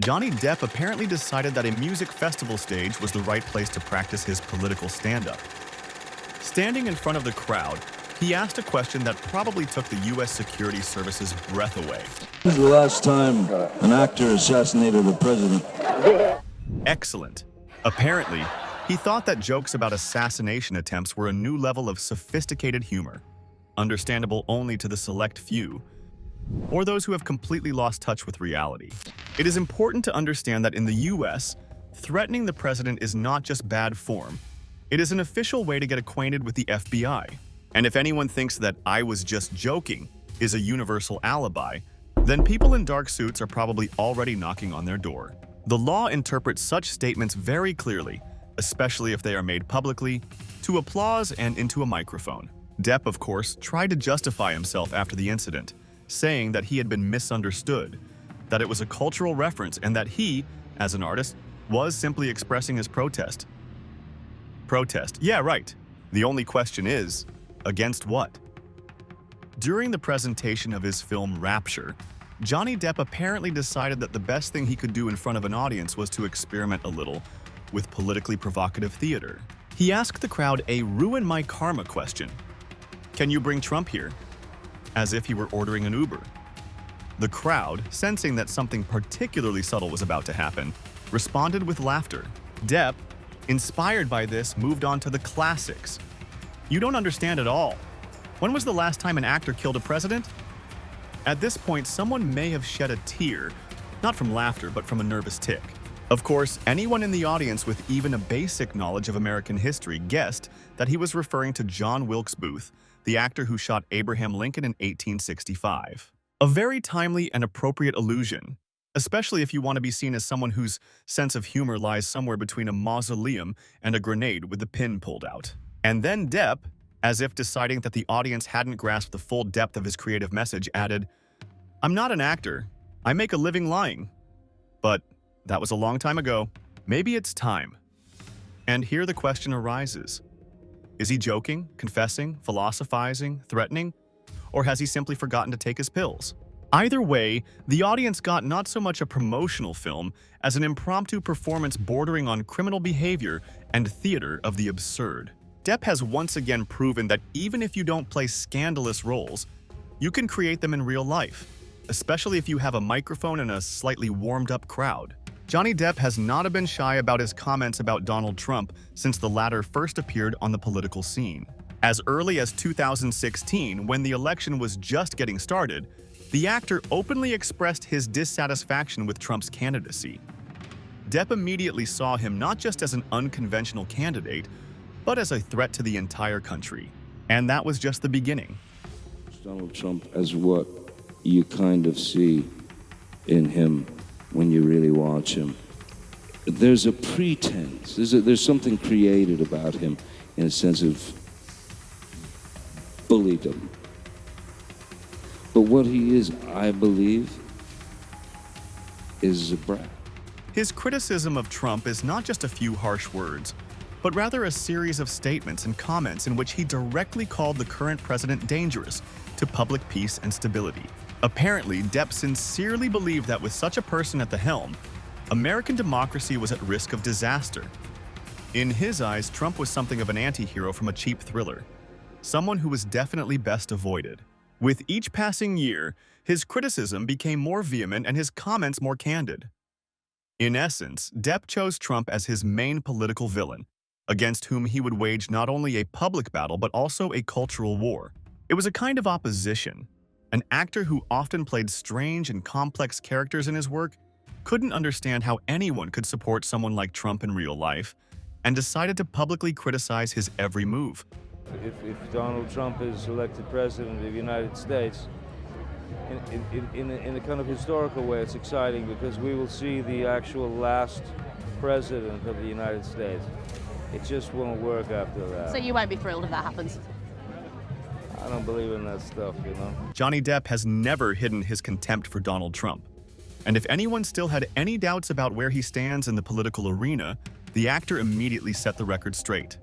Johnny Depp apparently decided that a music festival stage was the right place to practice his political stand-up. Standing in front of the crowd, he asked a question that probably took the U.S. Security Service's breath away. This is the last time an actor assassinated a president. Excellent. Apparently, he thought that jokes about assassination attempts were a new level of sophisticated humor, understandable only to the select few, or those who have completely lost touch with reality. It is important to understand that in the US, threatening the president is not just bad form. It is an official way to get acquainted with the FBI. And if anyone thinks that "I was just joking" is a universal alibi, then people in dark suits are probably already knocking on their door. The law interprets such statements very clearly, especially if they are made publicly, to applause and into a microphone. Depp, of course, tried to justify himself after the incident, saying that he had been misunderstood, that it was a cultural reference, and that he, as an artist, was simply expressing his protest. Protest, yeah, right. The only question is, against what? During the presentation of his film Rapture, Johnny Depp apparently decided that the best thing he could do in front of an audience was to experiment a little with politically provocative theater. He asked the crowd a "ruin my karma" question. "Can you bring Trump here?" As if he were ordering an Uber. The crowd, sensing that something particularly subtle was about to happen, responded with laughter. Depp, inspired by this, moved on to the classics. "You don't understand at all. When was the last time an actor killed a president?" At this point, someone may have shed a tear, not from laughter, but from a nervous tic. Of course, anyone in the audience with even a basic knowledge of American history guessed that he was referring to John Wilkes Booth, the actor who shot Abraham Lincoln in 1865. A very timely and appropriate allusion, especially if you want to be seen as someone whose sense of humor lies somewhere between a mausoleum and a grenade with the pin pulled out. And then Depp, as if deciding that the audience hadn't grasped the full depth of his creative message, added, "I'm not an actor. I make a living lying. But that was a long time ago. Maybe it's time." And here the question arises. Is he joking, confessing, philosophizing, threatening? Or has he simply forgotten to take his pills? Either way, the audience got not so much a promotional film as an impromptu performance bordering on criminal behavior and theater of the absurd. Depp has once again proven that even if you don't play scandalous roles, you can create them in real life, especially if you have a microphone and a slightly warmed-up crowd. Johnny Depp has not been shy about his comments about Donald Trump since the latter first appeared on the political scene. As early as 2016, when the election was just getting started, the actor openly expressed his dissatisfaction with Trump's candidacy. Depp immediately saw him not just as an unconventional candidate, but as a threat to the entire country. And that was just the beginning. Donald Trump as what you kind of see in him when you really watch him. There's a pretense, there's something created about him in a sense of bulliedom. But what he is, I believe, is a brat. His criticism of Trump is not just a few harsh words, but rather a series of statements and comments in which he directly called the current president dangerous to public peace and stability. Apparently, Depp sincerely believed that with such a person at the helm, American democracy was at risk of disaster. In his eyes, Trump was something of an anti-hero from a cheap thriller, someone who was definitely best avoided. With each passing year, his criticism became more vehement and his comments more candid. In essence, Depp chose Trump as his main political villain, against whom he would wage not only a public battle but also a cultural war. It was a kind of opposition. An actor who often played strange and complex characters in his work couldn't understand how anyone could support someone like Trump in real life and decided to publicly criticize his every move. If Donald Trump is elected president of the United States, in a kind of historical way, it's exciting because we will see the actual last president of the United States. It just won't work after that. So you won't be thrilled if that happens? I don't believe in that stuff, you know? Johnny Depp has never hidden his contempt for Donald Trump. And if anyone still had any doubts about where he stands in the political arena, the actor immediately set the record straight.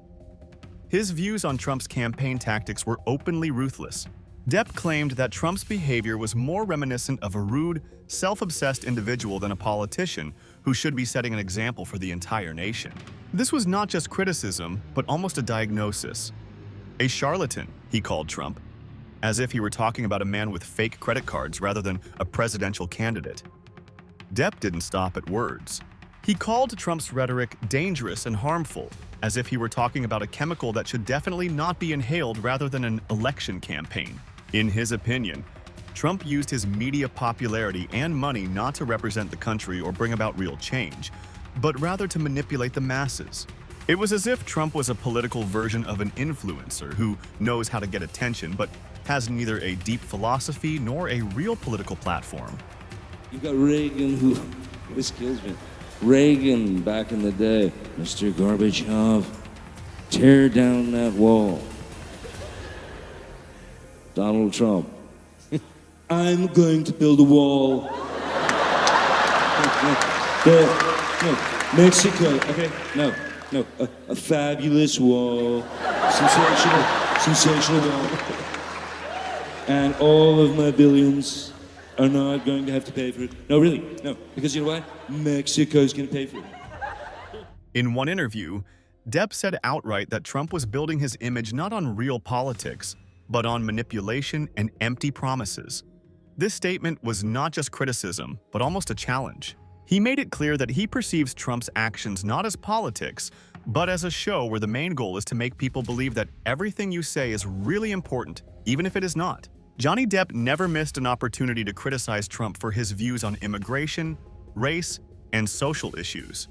His views on Trump's campaign tactics were openly ruthless, Depp claimed that Trump's behavior was more reminiscent of a rude, self-obsessed individual than a politician who should be setting an example for the entire nation. This was not just criticism, but almost a diagnosis. A charlatan, he called Trump, as if he were talking about a man with fake credit cards rather than a presidential candidate. Depp didn't stop at words. He called Trump's rhetoric dangerous and harmful, as if he were talking about a chemical that should definitely not be inhaled rather than an election campaign. In his opinion, Trump used his media popularity and money not to represent the country or bring about real change, but rather to manipulate the masses. It was as if Trump was a political version of an influencer who knows how to get attention but has neither a deep philosophy nor a real political platform. You've got Reagan, who, this kills me. Reagan, back in the day, Mr. Gorbachev, tear down that wall. Donald Trump, I'm going to build a wall. No, Mexico, okay? No, a fabulous wall, sensational wall. And all of my billions are not going to have to pay for it. No, really, no. Because you know why? Mexico's going to pay for it. In one interview, Depp said outright that Trump was building his image not on real politics, but on manipulation and empty promises. This statement was not just criticism, but almost a challenge. He made it clear that he perceives Trump's actions not as politics, but as a show where the main goal is to make people believe that everything you say is really important, even if it is not. Johnny Depp never missed an opportunity to criticize Trump for his views on immigration, race, and social issues.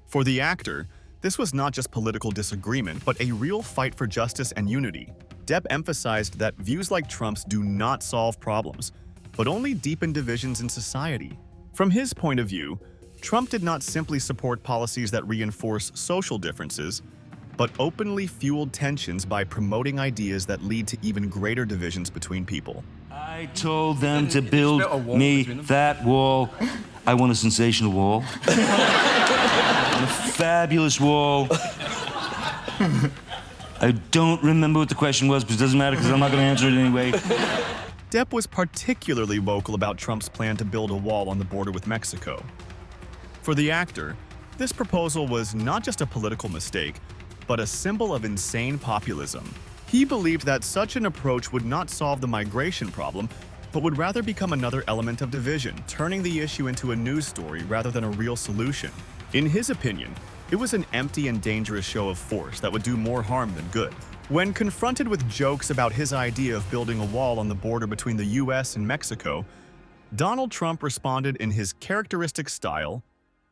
For the actor, this was not just political disagreement, but a real fight for justice and unity. Depp emphasized that views like Trump's do not solve problems, but only deepen divisions in society. From his point of view, Trump did not simply support policies that reinforce social differences, but openly fueled tensions by promoting ideas that lead to even greater divisions between people. I told them to build me that wall. I want a sensational wall. A fabulous wall. I don't remember what the question was, but it doesn't matter because I'm not going to answer it anyway. Depp was particularly vocal about Trump's plan to build a wall on the border with Mexico. For the actor, this proposal was not just a political mistake, but a symbol of insane populism. He believed that such an approach would not solve the migration problem, but would rather become another element of division, turning the issue into a news story rather than a real solution. In his opinion, it was an empty and dangerous show of force that would do more harm than good. When confronted with jokes about his idea of building a wall on the border between the US and Mexico, Donald Trump responded in his characteristic style,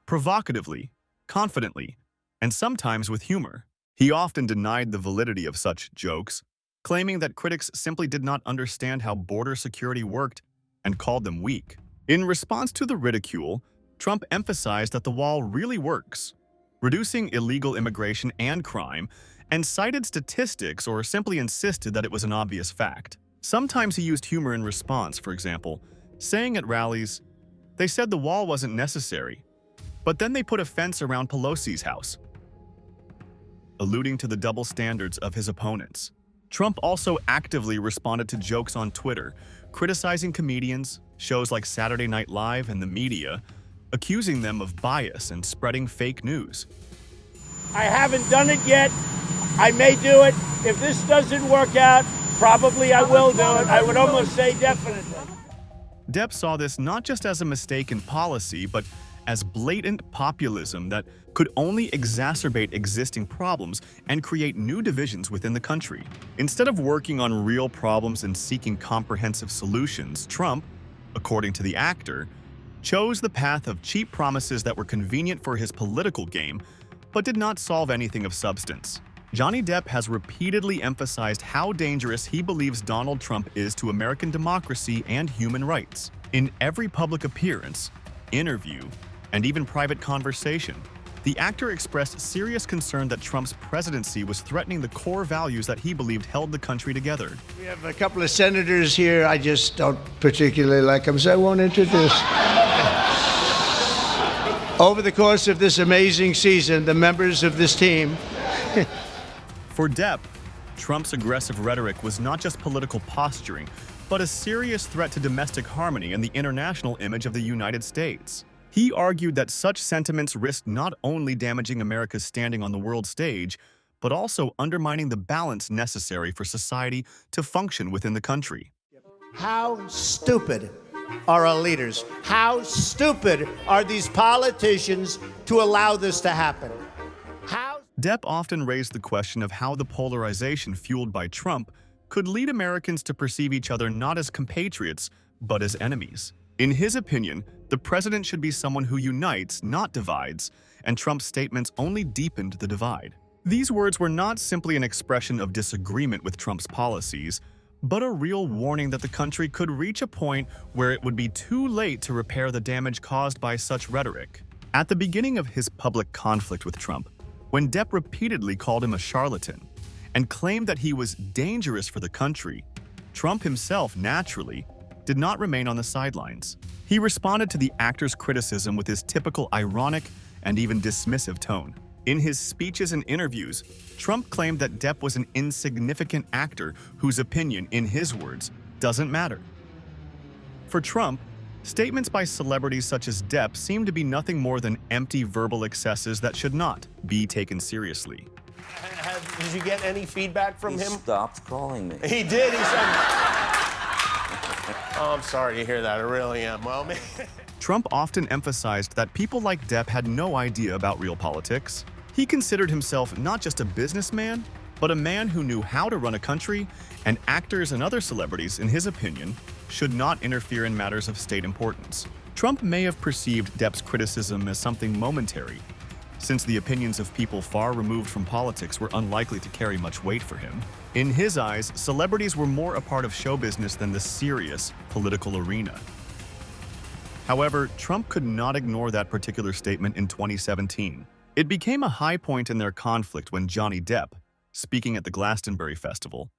provocatively, confidently, and sometimes with humor. He often denied the validity of such jokes, claiming that critics simply did not understand how border security worked and called them weak. In response to the ridicule, Trump emphasized that the wall really works, reducing illegal immigration and crime, and cited statistics or simply insisted that it was an obvious fact. Sometimes he used humor in response, for example, saying at rallies, "They said the wall wasn't necessary, but then they put a fence around Pelosi's house," alluding to the double standards of his opponents. Trump also actively responded to jokes on Twitter, criticizing comedians, shows like Saturday Night Live, and the media, accusing them of bias and spreading fake news. I haven't done it yet. I may do it. If this doesn't work out, probably I will do it. I would almost say definitely. Depp saw this not just as a mistake in policy, but as blatant populism that could only exacerbate existing problems and create new divisions within the country. Instead of working on real problems and seeking comprehensive solutions, Trump, according to the actor, chose the path of cheap promises that were convenient for his political game, but did not solve anything of substance. Johnny Depp has repeatedly emphasized how dangerous he believes Donald Trump is to American democracy and human rights. In every public appearance, interview, and even private conversation, the actor expressed serious concern that Trump's presidency was threatening the core values that he believed held the country together. We have a couple of senators here. I just don't particularly like them, so I won't introduce. Over the course of this amazing season, the members of this team. For Depp, Trump's aggressive rhetoric was not just political posturing, but a serious threat to domestic harmony and the international image of the United States. He argued that such sentiments risked not only damaging America's standing on the world stage, but also undermining the balance necessary for society to function within the country. How stupid are our leaders? How stupid are these politicians to allow this to happen? Depp often raised the question of how the polarization fueled by Trump could lead Americans to perceive each other not as compatriots, but as enemies. In his opinion, the president should be someone who unites, not divides, and Trump's statements only deepened the divide. These words were not simply an expression of disagreement with Trump's policies, but a real warning that the country could reach a point where it would be too late to repair the damage caused by such rhetoric. At the beginning of his public conflict with Trump, when Depp repeatedly called him a charlatan and claimed that he was dangerous for the country, Trump himself, naturally, did not remain on the sidelines. He responded to the actor's criticism with his typical ironic and even dismissive tone. In his speeches and interviews, Trump claimed that Depp was an insignificant actor whose opinion, in his words, doesn't matter. For Trump, statements by celebrities such as Depp seem to be nothing more than empty verbal excesses that should not be taken seriously. Did you get any feedback from him? He stopped calling me. He did. He said, oh, I'm sorry to hear that. I really am. Well, man. Trump often emphasized that people like Depp had no idea about real politics. He considered himself not just a businessman, but a man who knew how to run a country, and actors and other celebrities, in his opinion, should not interfere in matters of state importance. Trump may have perceived Depp's criticism as something momentary, since the opinions of people far removed from politics were unlikely to carry much weight for him. In his eyes, celebrities were more a part of show business than the serious political arena. However, Trump could not ignore that particular statement in 2017. It became a high point in their conflict when Johnny Depp, speaking at the Glastonbury Festival,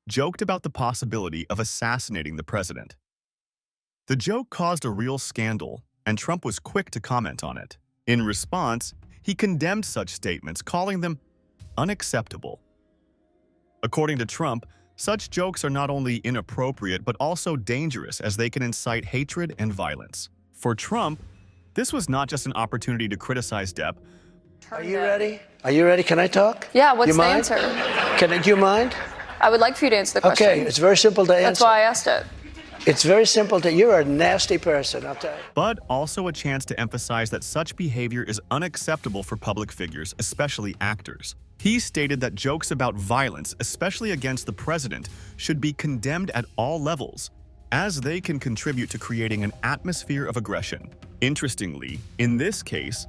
joked about the possibility of assassinating the president. The joke caused a real scandal, and Trump was quick to comment on it. In response, he condemned such statements, calling them unacceptable. According to Trump, such jokes are not only inappropriate but also dangerous, as they can incite hatred and violence. For Trump, this was not just an opportunity to criticize Depp. Are you ready? Are you ready? Can I talk? Yeah, what's you the mind? answer? Do you mind? I would like for you to answer the question. Okay, it's very simple to answer. That's why I asked it. It's very simple to, you're a nasty person, I'll tell you. But also a chance to emphasize that such behavior is unacceptable for public figures, especially actors. He stated that jokes about violence, especially against the president, should be condemned at all levels, as they can contribute to creating an atmosphere of aggression. Interestingly, in this case,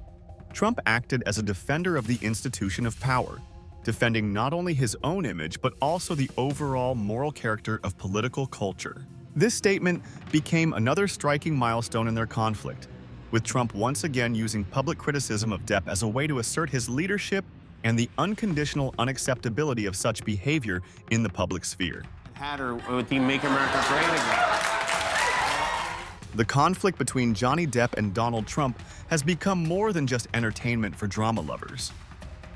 Trump acted as a defender of the institution of power, defending not only his own image but also the overall moral character of political culture. This statement became another striking milestone in their conflict, with Trump once again using public criticism of Depp as a way to assert his leadership and the unconditional unacceptability of such behavior in the public sphere. With the Make America Great Again. The conflict between Johnny Depp and Donald Trump has become more than just entertainment for drama lovers.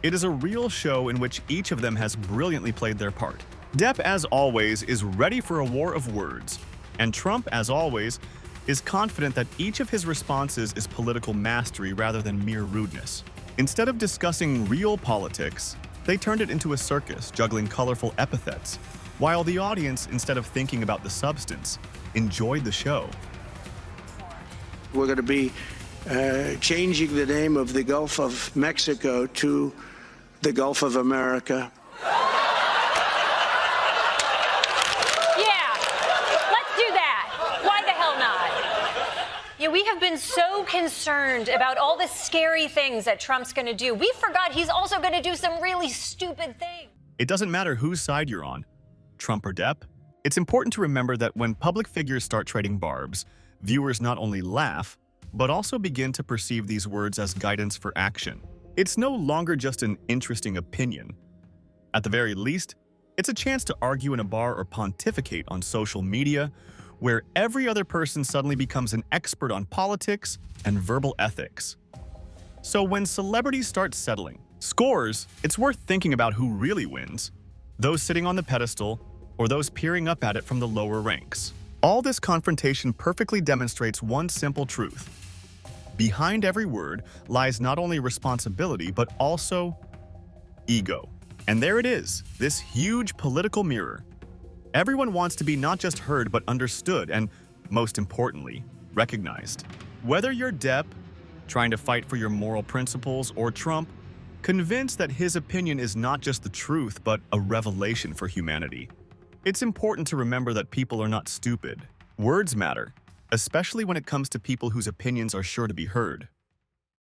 It is a real show in which each of them has brilliantly played their part. Depp, as always, is ready for a war of words, and Trump, as always, is confident that each of his responses is political mastery rather than mere rudeness. Instead of discussing real politics, they turned it into a circus, juggling colorful epithets, while the audience, instead of thinking about the substance, enjoyed the show. We're going to be changing the name of the Gulf of Mexico to the Gulf of America. Yeah, we have been so concerned about all the scary things that Trump's going to do. We forgot he's also going to do some really stupid things. It doesn't matter whose side you're on, Trump or Depp. It's important to remember that when public figures start trading barbs, viewers not only laugh, but also begin to perceive these words as guidance for action. It's no longer just an interesting opinion. At the very least, it's a chance to argue in a bar or pontificate on social media, where every other person suddenly becomes an expert on politics and verbal ethics. So when celebrities start settling scores, it's worth thinking about who really wins. those sitting on the pedestal, or those peering up at it from the lower ranks. All this confrontation perfectly demonstrates one simple truth. Behind every word lies not only responsibility, but also ego. And there it is, this huge political mirror. Everyone wants to be not just heard, but understood, and most importantly, recognized. Whether you're Depp, trying to fight for your moral principles, or Trump, convinced that his opinion is not just the truth, but a revelation for humanity. It's important to remember that people are not stupid. Words matter, especially when it comes to people whose opinions are sure to be heard.